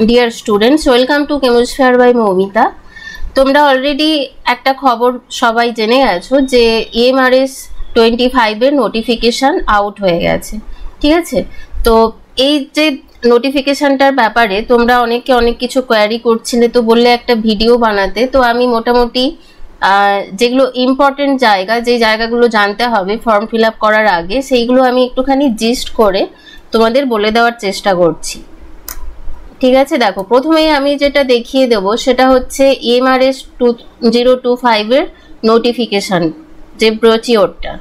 Deer students, welcome to Chemosphere by Moumita. তোমরা already একটা খবর সবাই জেনে গেছো যে EMRS 25 এর নোটিফিকেশান আউট হয়ে গেছে। ঠিক আছে, তো এই যে নোটিফিকেশানটার ব্যাপারে তোমরা অনেকে অনেক কিছু কোয়ারি করছিলে, তো বললে একটা ভিডিও বানাতে। তো আমি মোটামুটি যেগুলো ইম্পর্টেন্ট জায়গা, যে জায়গাগুলো জানতে হবে ফর্ম ফিল আপ করার আগে, সেইগুলো আমি একটুখানি জিস্ট করে তোমাদের বলে দেওয়ার চেষ্টা করছি। ঠিক আছে, দেখো প্রথমেই আমি যেটা দেখিয়ে দেব সেটা হচ্ছে EMRS 2025 এর নোটিফিকেশান, যে ব্রোচিওরটা।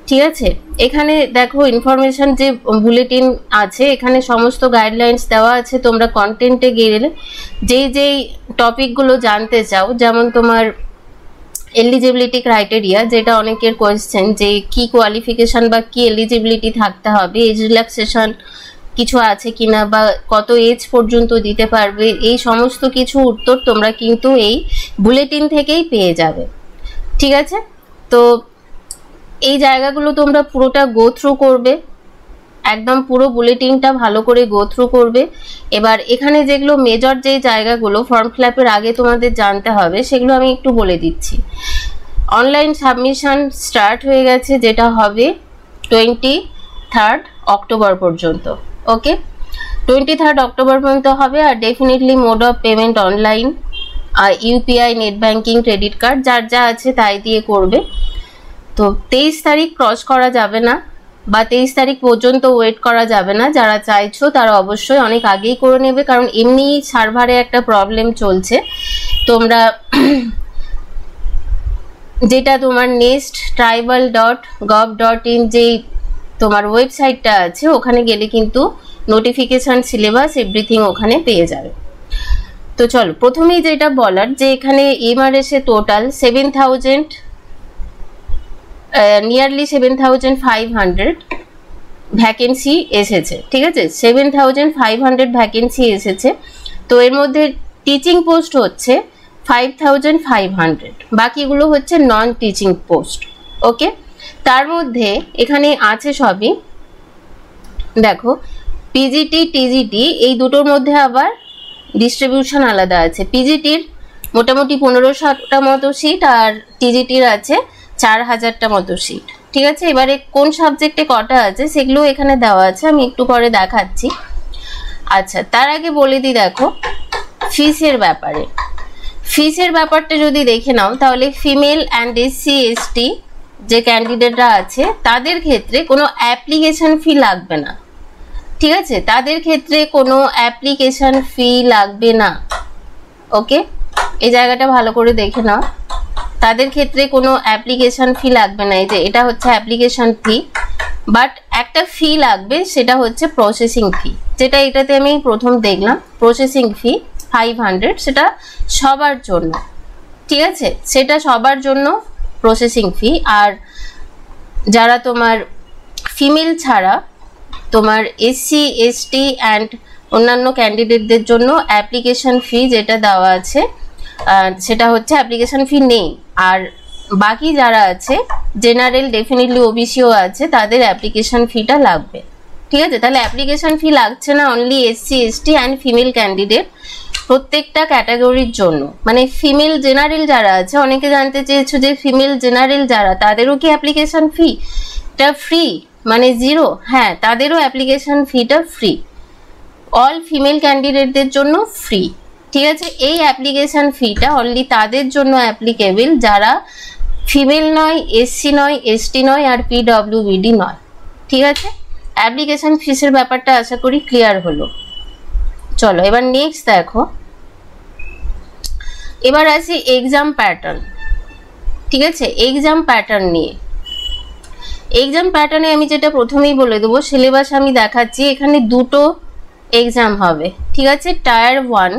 ঠিক আছে, এখানে দেখো ইনফরমেশন যে বুলেটিন আছে, এখানে সমস্ত গাইডলাইন্স দেওয়া আছে। তোমরা কন্টেন্টে গেলে যেই টপিকগুলো জানতে চাও, যেমন তোমার এলিজিবিলিটি ক্রাইটেরিয়া, যেটা অনেকের কোয়েশ্চেন যে কি কোয়ালিফিকেশন বা কি এলিজিবিলিটি থাকতে হবে, এজ রিল্যাক্সেশন কিছু আছে কিনা, বা কত এজ পর্যন্ত দিতে পারবে, এই সমস্ত কিছু উত্তর তোমরা কিন্তু এই বুলেটিন থেকেই পেয়ে যাবে। ঠিক আছে, তো এই জায়গাগুলো তোমরা পুরোটা গো থ্রু করবে, একদম পুরো বুলেটিনটা ভালো করে গো থ্রু করবে। এবার এখানে যেগুলো মেজর যে জায়গাগুলো ফর্ম ফিল আপের আগে তোমাদের জানতে হবে, সেগুলো আমি একটু বলে দিচ্ছি। অনলাইন সাবমিশন স্টার্ট হয়ে গেছে, যেটা হবে 23 অক্টোবর পর্যন্ত। ওকে, 23 অক্টোবর পর্যন্ত হবে। আর definitely mode of payment online, UPI, net banking, credit card, যার যা আছে তাই দিয়ে করবে। তো 23 তারিখ ক্রস করা যাবে না, বা 23 তারিখ পর্যন্ত ওয়েট করা যাবে না। যারা চাইছো তারা অবশ্যই অনেক আগেই করে নেবে, কারণ এমনি সার্ভারে একটা প্রবলেম চলছে। তোমরা যেটা তোমার nesttribal.gov.in যেই তোমার ওয়েবসাইটটা আছে, ওখানে গেলে কিন্তু নোটিফিকেশান, সিলেবাস, এভরিথিং ওখানে পেয়ে যাবে। তো চলো, প্রথমেই যেটা বলার, যে এখানে EMRS এ টোটাল 7,000 নিয়ারলি 7,500 ভ্যাকেন্সি এসেছে। ঠিক আছে, 7,500 ভ্যাকেন্সি এসেছে। তো এর মধ্যে টিচিং পোস্ট হচ্ছে 5,500, বাকিগুলো হচ্ছে নন টিচিং পোস্ট। ওকে, তার মধ্যে এখানে আছে সবই, দেখো পিজিটি, টিজিটি, এই দুটোর মধ্যে আবার ডিস্ট্রিবিউশন আলাদা আছে। পিজিটির মোটামুটি 1500টা মতো সিট, আর টিজিটির আছে 4000টা মতো সিট। ঠিক আছে, এবারে কোন সাবজেক্টে কটা আছে সেগুলো এখানে দেওয়া আছে, আমি একটু পরে দেখাচ্ছি। আচ্ছা, তার আগে বলে দিই, দেখো ফিসের ব্যাপারে। ফিসের ব্যাপারটা যদি দেখে নাও, তাহলে ফিমেল অ্যান্ড SC ST যে ক্যান্ডিডেটরা আছে তাদের ক্ষেত্রে কোনো অ্যাপ্লিকেশন ফি লাগবে না। ঠিক আছে, তাদের ক্ষেত্রে কোনো অ্যাপ্লিকেশন ফি লাগবে না। ওকে, এই জায়গাটা ভালো করে দেখে নাও, তাদের ক্ষেত্রে কোনো অ্যাপ্লিকেশন ফি লাগবে না। এই যে এটা হচ্ছে অ্যাপ্লিকেশন ফি, বাট একটা ফি লাগবে, সেটা হচ্ছে প্রসেসিং ফি, যেটা এটাতে আমি প্রথম দেখলাম। প্রসেসিং ফি 500, সেটা সবার জন্য। ঠিক আছে, সেটা সবার জন্য প্রসেসিং ফি। আর যারা তোমার ফিমেল ছাড়া তোমার SC ST অ্যান্ড অন্যান্য ক্যান্ডিডেটদের জন্য অ্যাপ্লিকেশন ফি যেটা দেওয়া আছে, সেটা হচ্ছে অ্যাপ্লিকেশন ফি নেই। আর বাকি যারা আছে জেনারেল, ডেফিনেটলি OBCও আছে, তাদের অ্যাপ্লিকেশন ফিটা লাগবে। ঠিক আছে, তাহলে অ্যাপ্লিকেশন ফি লাগছে না only SC ST and female candidate, প্রত্যেকটা ক্যাটাগরির জন্য। মানে ফিমেল জেনারেল যারা আছে, অনেকে জানতে চেয়েছো যে ফিমেল জেনারেল যারা, তাদেরও কি অ্যাপ্লিকেশন ফিটা ফ্রি, মানে 0? হ্যাঁ, তাদেরও অ্যাপ্লিকেশন ফিটা ফ্রি, অল ফিমেল ক্যান্ডিডেটদের জন্য ফ্রি। ঠিক আছে, এই অ্যাপ্লিকেশন ফিটা অনলি তাদের জন্য অ্যাপ্লিকেবল যারা ফিমেল নয়, SC নয়, ST নয়, আর PWBD নয়। ঠিক আছে, অ্যাপ্লিকেশন ফিসের ব্যাপারটা আশা করি ক্লিয়ার হলো। চলো এবার নেক্সট দেখো, এবার আসি এক্সাম প্যাটার্ন। ঠিক আছে, এক্সাম প্যাটার্ন নিয়ে, এক্সাম প্যাটার্নে আমি যেটা প্রথমেই বলে দেবো, সিলেবাস আমি দেখাচ্ছি। এখানে দুটো এক্সাম হবে। ঠিক আছে, টায়ার 1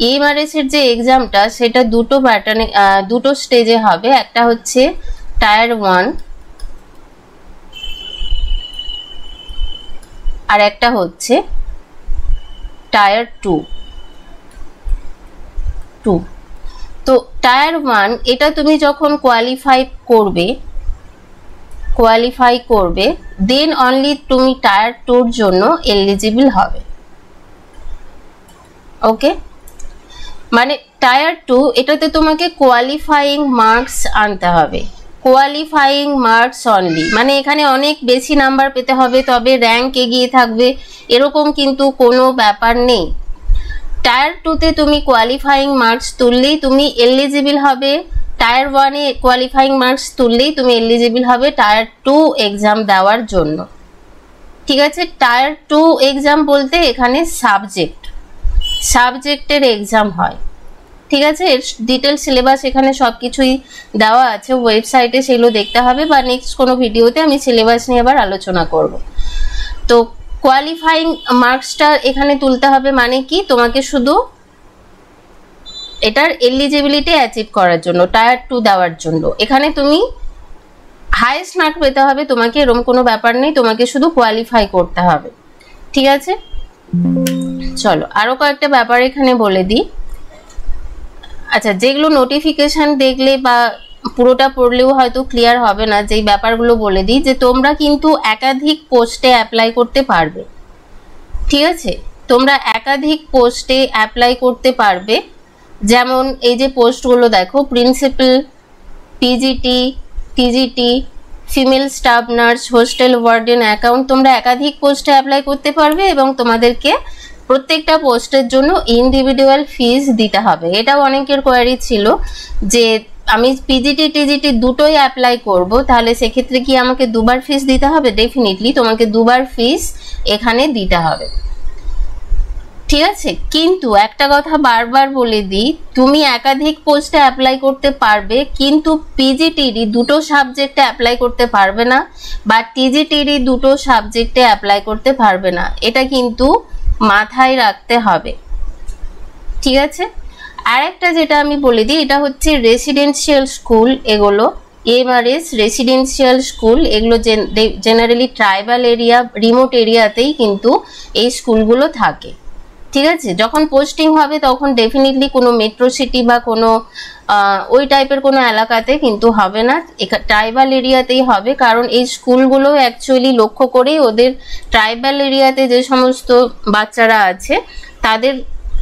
EMRS এর যে এক্সামটা, সেটা দুটো প্যাটার্নে, দুটো স্টেজে হবে। একটা হচ্ছে টায়ার 1 আর একটা হচ্ছে টায়ার 2। তো টায়ার 1 এটা তুমি যখন কোয়ালিফাই করবে, কোয়ালিফাই করবে, দেন অনলি তুমি টায়ার 2 জন্য এলিজিবল হবে। ওকে, মানে টায়ার 2 এটাতে তোমাকে কোয়ালিফাইং মার্কস আনতে হবে, কোয়ালিফাইং মার্কস অনলি, মানে এখানে অনেক বেশি নাম্বার পেতে হবে তবে র্যাঙ্ক এগিয়ে থাকবে এরকম কিন্তু কোনো ব্যাপার নেই। টায়ার 2তে তুমি কোয়ালিফাইং মার্কস তুললেই তুমি এলিজিবল হবে, টায়ার 1-এ কোয়ালিফাইং মার্কস তুললেই তুমি এলিজিবল হবে টায়ার 2 এক্সাম দেওয়ার জন্য। ঠিক আছে, টায়ার 2 এক্সাম বলতে এখানে সাবজেক্টের এক্সাম হয়। ঠিক আছে, এর ডিটেল সিলেবাস এখানে সব কিছুই দেওয়া আছে ওয়েবসাইটে, সেগুলো দেখতে হবে বা নেক্সট কোনো ভিডিওতে আমি সিলেবাস নিয়ে আবার আলোচনা করব। তো কোয়ালিফাইং মার্কসটা এখানে তুলতে হবে, মানে কি তোমাকে শুধু এটার এলিজিবিলিটি অ্যাচিভ করার জন্য, টায়ার 2 দেওয়ার জন্য এখানে তুমি হাইয়েস্ট মার্ক পেতে হবে, তোমাকে এরকম কোনো ব্যাপার নেই, তোমাকে শুধু কোয়ালিফাই করতে হবে। ঠিক আছে, চলো আরো কয়েকটা ব্যাপার এখানে বলে দিই। আচ্ছা, যেগুলো নোটিফিকেশন দেখলে বা পুরোটা পড়লেও হয়তো ক্লিয়ার হবে না, যেই ব্যাপারগুলো বলে দিই, যে তোমরা কিন্তু একাধিক পোস্টে অ্যাপ্লাই করতে পারবে। ঠিক আছে, তোমরা একাধিক পোস্টে অ্যাপ্লাই করতে পারবে, যেমন এই যে পোস্টগুলো দেখো, principal, PGT, TGT, female staff nurse, hostel warden, account, তোমরা একাধিক পোস্টে অ্যাপ্লাই করতে পারবে এবং তোমাদেরকে প্রত্যেকটা পোস্টের জন্য ইন্ডিভিজুয়াল ফিস দিতে হবে। এটাও অনেকের কোয়ারি ছিল যে আমি পিজিটি টিজিটি দুটোই অ্যাপ্লাই করব, তাহলে সেক্ষেত্রে কি আমাকে দুবার ফিস দিতে হবে? ডেফিনেটলি তোমাকে দুবার ফিস এখানে দিতে হবে। ঠিক আছে, কিন্তু একটা কথা বারবার বলে দিই, তুমি একাধিক পোস্টে অ্যাপ্লাই করতে পারবে কিন্তু পিজিটিডি দুটো সাবজেক্টে অ্যাপ্লাই করতে পারবে না বা টিজিটিডি দুটো সাবজেক্টে অ্যাপ্লাই করতে পারবে না, এটা কিন্তু মাথায় রাখতে হবে। ঠিক আছে, আরেকটা যেটা আমি বলে দিই, এটা হচ্ছে রেসিডেন্সিয়াল স্কুল, এগুলো এমআরএস রেসিডেন্সিয়াল স্কুল, এগুলো জেনারেলি ট্রাইবাল এরিয়া, রিমোট এরিয়াতেই কিন্তু এই স্কুলগুলো থাকে। ঠিক আছে, যখন পোস্টিং হবে তখন ডেফিনেটলি কোনো মেট্রো সিটি বা কোনো ওই টাইপের কোনো এলাকাতে কিন্তু হবে না, ট্রাইবাল এরিয়াতেই হবে, কারণ এই স্কুলগুলো অ্যাকচুয়ালি লক্ষ্য করেই ওদের ট্রাইবাল এরিয়াতে যে সমস্ত বাচ্চারা আছে তাদের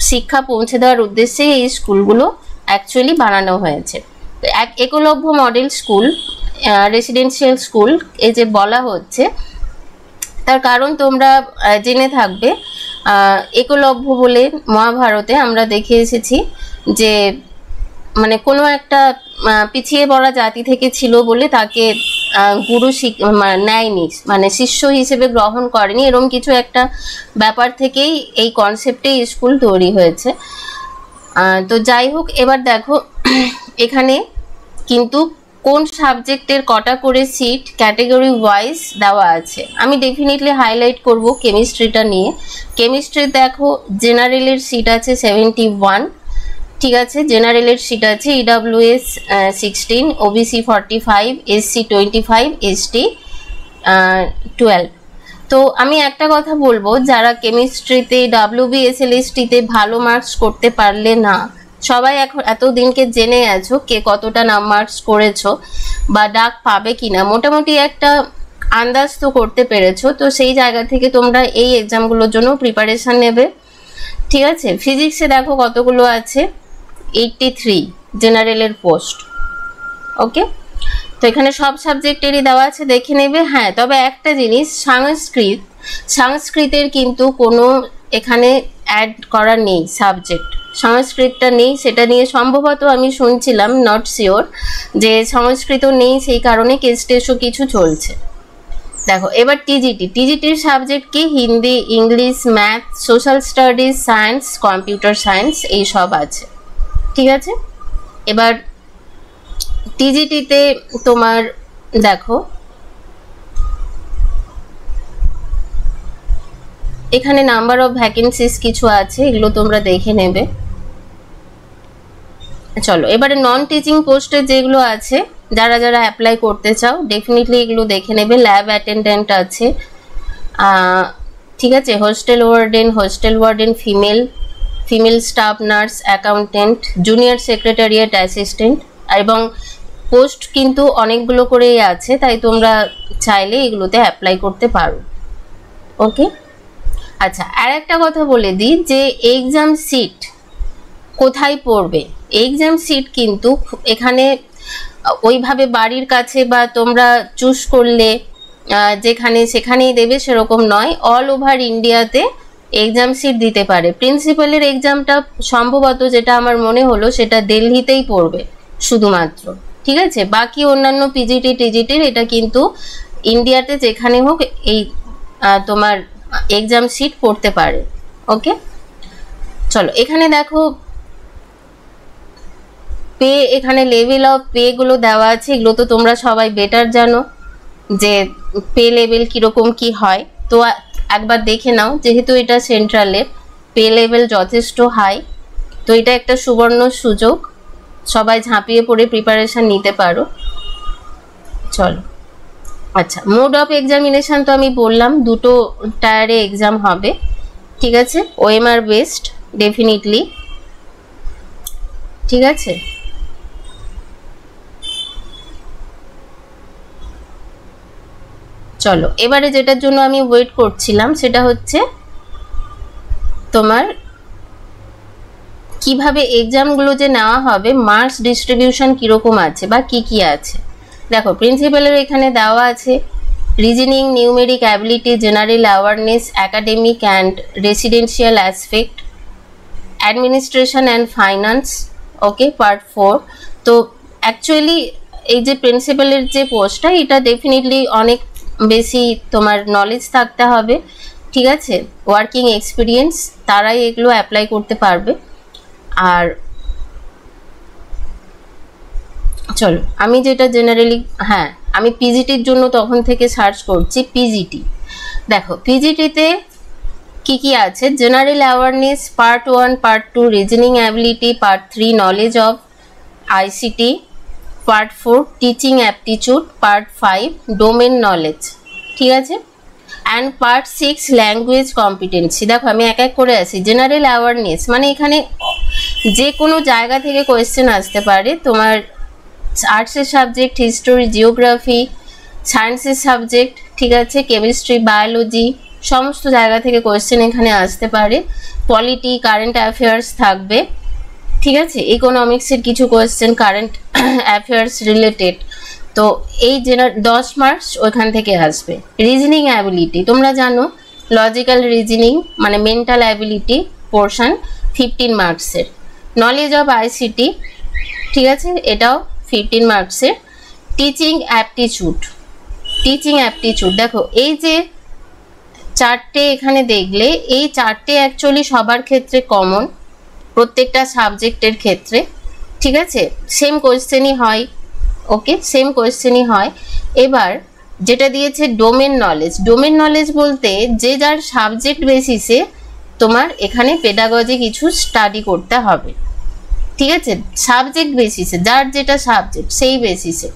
শিক্ষা পৌঁছে দেওয়ার উদ্দেশ্যে এই স্কুলগুলো অ্যাকচুয়ালি বানানো হয়েছে। Eklavya model school, residential school এই যে বলা হচ্ছে, তার কারণ তোমরা জেনে থাকবে, একলব্য বলে মহাভারতে আমরা দেখে এসেছি যে মানে কোনো একটা পিছিয়ে পড়া জাতি থেকে ছিল বলে তাকে গুরু নেয়নি, মানে শিষ্য হিসেবে গ্রহণ করেনি, এরকম কিছু একটা ব্যাপার থেকেই এই কনসেপ্টে স্কুল তৈরি হয়েছে। তো যাই হোক, এবার দেখো এখানে কিন্তু কোন সাবজেক্টের কটা করে সিট ক্যাটাগরি ওয়াইজ দেওয়া আছে, আমি ডেফিনেটলি হাইলাইট করব কেমিস্ট্রিটা নিয়ে। কেমিস্ট্রি দেখো জেনারেলের সিট আছে 71, ঠিক আছে, জেনারেলের সিট আছে ইডব্লিউএস 16, ওবিসি 45, এসসি 25, এসটি 12। তো আমি একটা কথা বলবো, যারা কেমিস্ট্রিতে WBSLSTতে ভালো মার্কস করতে পারলে না, সবাই এখন এতদিনকে জেনে আছো কে কতটা মার্কস করেছো বা ডাক পাবে কিনা, মোটামুটি একটা আন্দাজ তো করতে পেরেছো। তো সেই জায়গা থেকে তোমরা এই এক্সামগুলোর জন্য প্রিপারেশন নেবে। ঠিক আছে, ফিজিক্সে দেখো কতগুলো আছে, 83 জেনারেলের পোস্ট। ওকে, তো এখানে সব সাবজেক্টেরই দেওয়া আছে, দেখে নেবে। হ্যাঁ, তবে একটা জিনিস, সংস্কৃতের কিন্তু কোনো এখানে অ্যাড করা নেই সাবজেক্ট, সংস্কৃতটা নেই, সেটা নিয়ে সম্ভবত আমি শুনছিলাম, নট শিওর, যে সংস্কৃত নেই সেই কারণে কেস টেস্টও কিছু চলছে। দেখো এবার টিজিটির সাবজেক্ট কি, Hindi, English, math, social studies, science, computer science, এই সব আছে। ঠিক আছে, এবার টিজিটিতে তোমার দেখো এখানে নাম্বার অফ ভ্যাকেন্সিস কিছু আছে, এগুলো তোমরা দেখে নেবে। চলো এবারে নন টিচিং পোস্টে যেগুলো আছে, যারা যারা অ্যাপ্লাই করতে চাও ডেফিনেটলি এগুলো দেখে নেবে। ল্যাব অ্যাটেন্ডেন্ট আছে, ঠিক আছে, hostel warden female staff nurse, accountant, junior secretariat assistant এবং পোস্ট কিন্তু অনেকগুলো করেই আছে, তাই তোমরা চাইলে এগুলোতে অ্যাপ্লাই করতে পারো। ওকে, আচ্ছা আর একটা কথা বলে দিই যে এক্সাম সিট কোথায় পড়বে। এক্সাম সিট কিন্তু এখানে ওইভাবে বাড়ির কাছে বা তোমরা চুজ করলে যেখানে সেখানেই দেবে সেরকম নয়, অল ওভার ইন্ডিয়াতে এক্সাম সিট দিতে পারে। প্রিন্সিপালের এক্সামটা সম্ভবত যেটা আমার মনে হলো সেটা দিল্লিতেই পড়বে শুধুমাত্র, ঠিক আছে। বাকি অন্যান্য পিজিটি টিজিটির এটা কিন্তু ইন্ডিয়াতে যেখানে হোক এই তোমার এক্সাম সিট পড়তে পারে। ওকে, চলো এখানে দেখো পে, এখানে লেভেল অফ পে গুলো দেওয়া আছে, এগুলো তো তোমরা সবাই বেটার জানো যে পে লেভেল কিরকম কি হয়। তো একবার দেখে নাও, যেহেতু এটা সেন্ট্রালের পে লেভেল যথেষ্ট হাই, তো এটা একটা সুবর্ণ সুযোগ, সবাই ঝাঁপিয়ে পড়ে প্রিপারেশন নিতে পারো। চলো, আচ্ছা মোড অফ এক্সামিনেশন তো আমি বললাম দুটো টায়ারে এক্সাম হবে, ঠিক আছে। ওএমআর বেসড ডেফিনেটলি, ঠিক আছে। চলো এবারে যেটার জন্য আমি ওয়েট করছিলাম সেটা হচ্ছে তোমার কিভাবে এক্সামগুলো যে নেওয়া হবে, মার্কস ডিস্ট্রিবিউশন কিরকম আছে বা কি কি আছে। দেখো প্রিন্সিপালের এখানে দেওয়া আছে reasoning, numeric ability, general awareness, academic and residential aspect, administration and finance. Okay, part 4। তো অ্যাকচুয়ালি এই যে প্রিন্সিপালের যে পোস্টটা, এটা ডেফিনেটলি অনেক বেশি তোমার নলেজ থাকতে হবে, ঠিক আছে। ওয়ার্কিং এক্সপিরিয়েন্স তারাই এগুলো অ্যাপ্লাই করতে পারবে। আর চলো আমি যেটা জেনারেলি, হ্যাঁ আমি পিজিটির জন্য তখন থেকে সার্চ করছি। পিজিটি দেখো, পিজিটিতে কি কি আছে, general awareness part 1, part 2 reasoning ability, part 3 knowledge of ICT, part 4 teaching aptitude, part 5 domain knowledge, ঠিক আছে। And part 6 language competency. দেখো আমি এক এক করে আসি। জেনারেল অ্যাওয়ারনেস মানে এখানে যে কোনো জায়গা থেকে কোয়েশ্চেন আসতে পারে, তোমার আর্টসের সাবজেক্ট, হিস্টোরি, জিওগ্রাফি, সায়েন্সের সাবজেক্ট, ঠিক আছে, কেমিস্ট্রি, বায়োলজি, সমস্ত জায়গা থেকে কোয়েশ্চেন এখানে আসতে পারে। পলিটি, কারেন্ট অ্যাফেয়ার্স থাকবে, ঠিক আছে। ইকোনমিক্সের কিছু কোয়েশ্চেন কারেন্ট অ্যাফেয়ার্স রিলেটেড, তো এই 10 মার্কস ওইখান থেকে আসবে। রিজনিং অ্যাবিলিটি তোমরা জানো, লজিক্যাল রিজনিং মানে মেন্টাল অ্যাবিলিটি পোর্শন 15 মার্কসের। নলেজ অফ আইসিটি, ঠিক আছে, এটাও 15 মার্কসের। টিচিং অ্যাপটিটিউড, টিচিং অ্যাপটিটিউড দেখো এই যে চারটে এখানে দেখলে, এই চারটে অ্যাকচুয়ালি সবার ক্ষেত্রে কমন, প্রত্যেকটা সাবজেক্টের ক্ষেত্রে, ঠিক আছে। সেম কোয়েশ্চেনই হয়, ওকে, সেম কোয়েশ্চেনই হয়। এবার যেটা দিয়েছে ডোমেন নলেজ, ডোমেন নলেজ বলতে যে যার সাবজেক্ট বেসিসে তোমার এখানে পেডাগজি কিছু স্টাডি করতে হবে, ঠিক আছে, সাবজেক্ট বেসিসে, যার যেটা সাবজেক্ট সেই বেসিসে।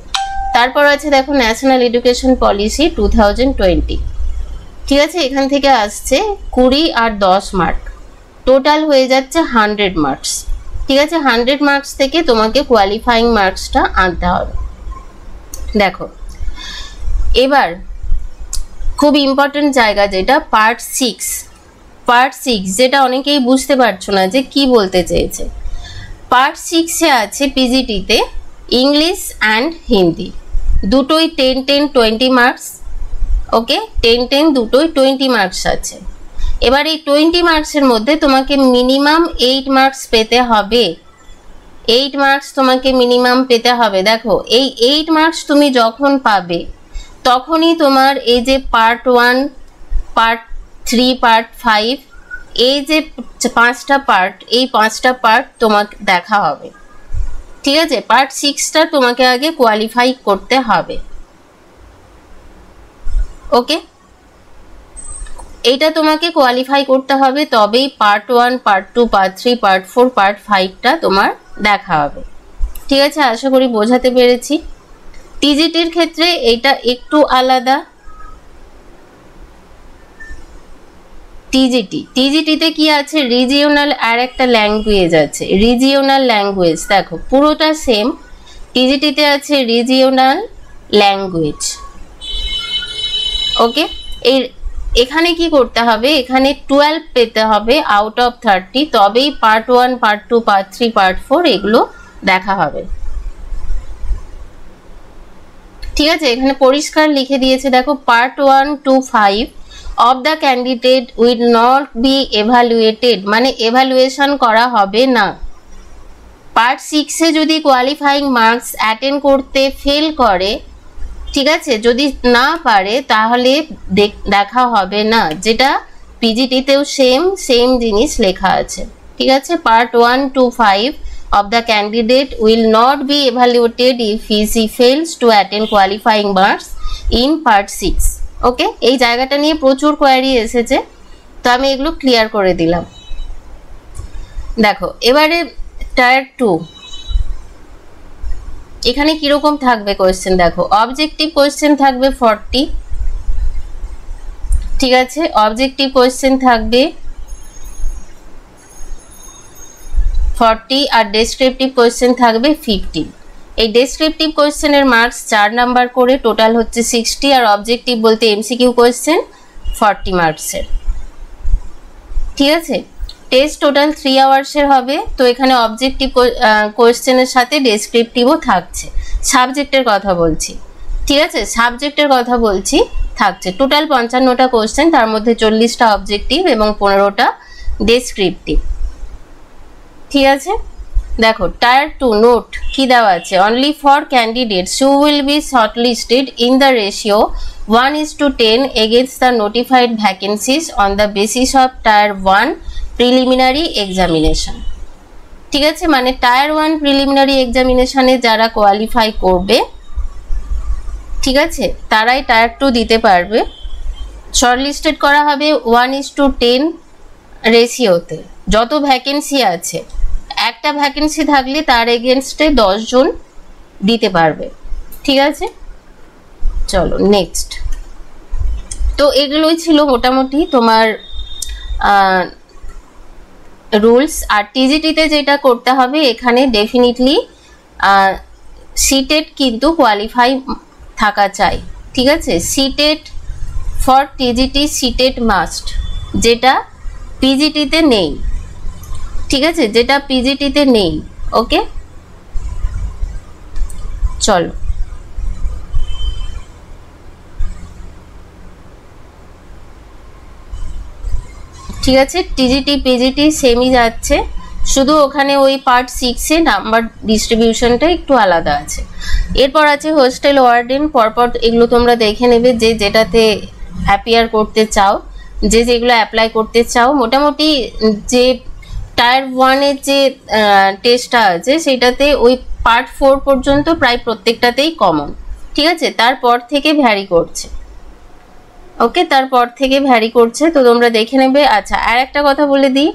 তারপর আছে দেখো ন্যাশনাল এডুকেশন পলিসি 2020, ঠিক আছে, এখান থেকে আসছে 20 আর 10 মার্ক, টোটাল হয়ে যাচ্ছে 100 মার্কস, ঠিক আছে। 100 মার্কস থেকে তোমাকে কোয়ালিফাইং মার্কসটা আনতে হবে। দেখো এবার খুব ইম্পর্টেন্ট জায়গা যেটা পার্ট 6, পার্ট 6 যেটা অনেকেই বুঝতে পারছো না যে কি বলতে চেয়েছে। পার্ট 6-এ আছে পিজিটিতে ইংলিশ অ্যান্ড হিন্দি, দুটোই 10-10 20 মার্কস, ওকে, 10-10 দুটোই 20 মার্কস আছে। এবার এই 20 মার্কসের মধ্যে তোমাকে মিনিমাম 8 মার্কস পেতে হবে, 8 মার্কস তোমাকে মিনিমাম পেতে হবে। দেখো এই 8 মার্কস তুমি যখন পাবে তখনই তোমার এই যে পার্ট 1, পার্ট 3, পার্ট 5, এই যে 5টা পার্ট, এই 5টা পার্ট তোমাকে দেখা হবে, ঠিক আছে। পার্ট 6টা তোমাকে আগে কোয়ালিফাই করতে হবে, ওকে, এইটা তোমাকে কোয়ালিফাই করতে হবে, তবেই part 1, part 2, part 3, part 4, part 5টা তোমার দেখা হবে, ঠিক আছে। আশা করি বোঝাতে পেরেছি। টিজিটির ক্ষেত্রে এটা একটু আলাদা। টিজিটিতে কি আছে, রিজিওনাল আর একটা ল্যাঙ্গুয়েজ আছে, রিজিওনাল ল্যাঙ্গুয়েজ। দেখো পুরোটা সেম, টিজিটিতে আছে রিজিওনাল ল্যাঙ্গুয়েজ। ওকে, এখানে কি করতে হবে, এখানে 12 পেতে হবে আউট অফ 30, তবেই পার্ট 1, পার্ট 2, পার্ট 3, পার্ট 4 এগুলো দেখা হবে। ঠিক আছে, এখানে পরিষ্কার লিখে দিয়েছে দেখো, part 1 to 5 of the candidate will not be evaluated, মানে evaluation করা হবে না। পার্ট 6 এ যদি কোয়ালিফাইং মার্কস অ্যাটেন্ড করতে ফেল করে, ঠিক আছে, যদি না পারে তাহলে দেখা হবে না, যেটা পিজিটিতেও সেম জিনিস লেখা আছে। ঠিক আছে, part 1 to 5 of the candidate will not be evaluated if he fails to attend qualifying marks in part 6. ওকে, এই জায়গাটা নিয়ে প্রচুর কোয়ারি এসেছে, তো আমি এগুলো ক্লিয়ার করে দিলাম। দেখো এবারে টায়ার 2, এখানে কিরকম থাকবে কোয়েশ্চেন দেখো, অবজেক্টিভ কোয়েশ্চেন থাকবে 40, ঠিক আছে, অবজেক্টিভ কোয়েশ্চেন থাকবে 40 আর ডেসক্রিপটিভ কোয়েশ্চেন থাকবে 50। এই ডেসক্রিপটিভ কোয়েশ্চেনের মার্কস 4 নাম্বার করে, টোটাল হচ্ছে 60, আর অবজেক্টিভ বলতে এমসিকিউ কোয়েশ্চেন 40 মার্কসের। ঠিক আছে, টেস্ট টোটাল 3 আওয়ার্সের হবে। তো এখানে অবজেক্টিভ কোয়েশ্চেনের সাথে ডেসক্রিপটিভও থাকছে, সাবজেক্টের কথা বলছি। ঠিক আছে, সাবজেক্টের কথা বলছি, থাকছে টোটাল 55টা কোয়েশ্চেন, তার মধ্যে 40টা অবজেক্টিভ এবং 15টা ডেসক্রিপটিভ। ঠিক আছে, দেখো টায়ার 2 নোট কি দেওয়া আছে, only for candidates who will be shortlisted in the ratio 1:10 against the notified vacancies on the basis of tyre 1 preliminary examination. ঠিক আছে, মানে টায়ার 1 প্রিলিমিনারি এক্সামিনেশনে যারা কোয়ালিফাই করবে, ঠিক আছে, তারাই টায়ার 2 দিতে পারবে। শর্টলিস্টেড করা হবে 1:10 রেশিওতে। যত ভ্যাকেন্সি আছে, একটা ভ্যাকেন্সি থাকলে তার এগেনস্টে 10 জন দিতে পারবে। ঠিক আছে, চলো নেক্সট। তো এগুলোই ছিল মোটামুটি তোমার রুলস। আর টিজিটিতে যেটা করতে হবে, এখানে ডেফিনিটলি সিটেট কিন্তু কোয়ালিফাই থাকা চাই। ঠিক আছে, CTET for TGT CTET must, যেটা পিজিটিতে নেই। ঠিক আছে, যেটা পিজিটিতে নেই। ওকে, চলো ঠিক আছে, টিজিটি পিজিটি সেমই যাচ্ছে, শুধু ওখানে ওই পার্ট 6 এ নাম্বার ডিস্ট্রিবিউশনটা একটু আলাদা আছে। এরপর আছে হোস্টেল ওয়ার্ডেন, পরপর এগুলো তোমরা দেখে নেবে, যে যেটাতে অ্যাপিয়ার করতে চাও, যে যেগুলো অ্যাপ্লাই করতে চাও। মোটামুটি যে টায়ার 1 এর যে টেস্টটা আছে, সেটাতে ওই পার্ট 4 পর্যন্ত প্রায় প্রত্যেকটাতেই কমন। ঠিক আছে, তারপর থেকে ভ্যারি করছে। ওকে, তারপর থেকে ভ্যারি করছে, তো তোমরা দেখে নেবে। আচ্ছা, আর একটা কথা বলে দিই,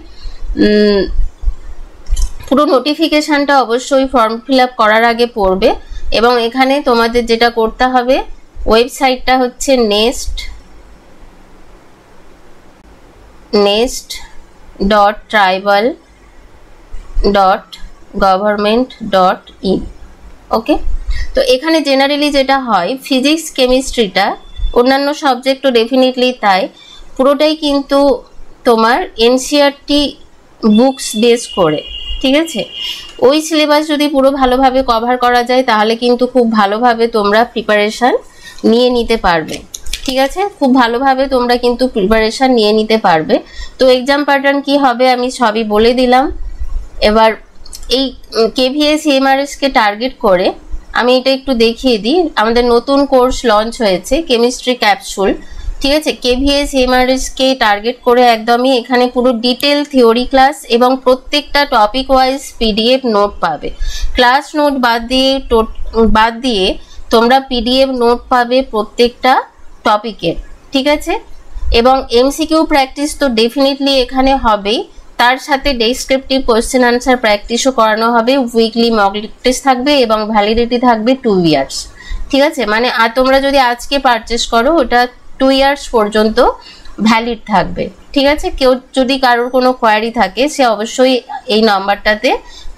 পুরো নোটিফিকেশনটা অবশ্যই ফর্ম ফিল আপ করার আগে পড়বে, এবং এখানে তোমাদের যেটা করতে হবে, ওয়েবসাইটটা হচ্ছে nest.tribal.government.in। ওকে, তো এখানে জেনারেলি যেটা হয়, ফিজিক্স কেমিস্ট্রিটা, অন্যান্য সাবজেক্টও ডেফিনেটলি তাই, পুরোটাই কিন্তু তোমার এনসিইআরটি বুকস বেস করে। ঠিক আছে, ওই সিলেবাস যদি পুরো ভালোভাবে কভার করা যায়, তাহলে কিন্তু খুব ভালোভাবে তোমরা প্রিপারেশান নিয়ে নিতে পারবে। ঠিক আছে, খুব ভালোভাবে তোমরা কিন্তু প্রিপারেশান নিয়ে নিতে পারবে। তো এক্সাম প্যাটার্ন কি হবে আমি সবই বলে দিলাম। এবার এই কেভিএস এমআরএস কে টার্গেট করে আমি এটা একটু দেখিয়ে দিই। আমাদের নতুন কোর্স লঞ্চ হয়েছে, কেমিস্ট্রি ক্যাপসুল। ঠিক আছে, কেভিএস এমআরএস কে টার্গেট করে একদমই এখানে পুরো ডিটেল থিওরি ক্লাস এবং প্রত্যেকটা টপিক ওয়াইজ পিডিএফ নোট পাবে। ক্লাস নোট বাদ দিয়ে তোমরা পিডিএফ নোট পাবে প্রত্যেকটা টপিকের। ঠিক আছে, এবং এমসিকিউ প্র্যাকটিস তো ডেফিনেটলি এখানে হবেই, তার সাথে ডেসক্রিপটিভ কোয়েশ্চেন আনসার প্র্যাকটিসও করানো হবে। উইকলি মক টেস্ট থাকবে এবং ভ্যালিডিটি থাকবে 2 ইয়ার্স। ঠিক আছে, মানে আর তোমরা যদি আজকে পারচেস করো, ওটা 2 ইয়ার্স পর্যন্ত ভ্যালিড থাকবে। ঠিক আছে, কেউ যদি কারোর কোনো কোয়ারি থাকে, সে অবশ্যই এই নাম্বারটাতে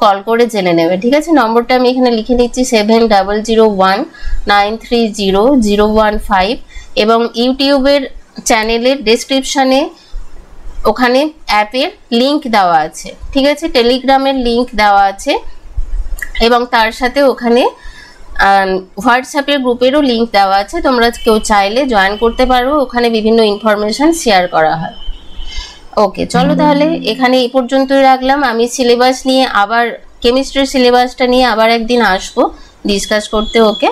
কল করে জেনে নেবে, ঠিক আছে। নম্বরটা আমি এখানে লিখে নিচ্ছি 7001930015 এবং ইউটিউবের চ্যানেলের ডেসক্রিপশানে ওখানে অ্যাপের লিংক দেওয়া আছে, ঠিক আছে, টেলিগ্রামের লিংক দেওয়া আছে এবং তার সাথে ওখানে হোয়াটসঅ্যাপের গ্রুপেরও লিংক দেওয়া আছে, তোমরা কেউ চাইলে জয়েন করতে পারো, ওখানে বিভিন্ন ইনফরমেশন শেয়ার করা হয়। ওকে, চলো তাহলে এখানে এই পর্যন্তই রাখলাম। আমি সিলেবাস নিয়ে আবার কেমিস্ট্রির সিলেবাসটা নিয়ে আবার একদিন আসবো ডিসকাস করতে। ওকে।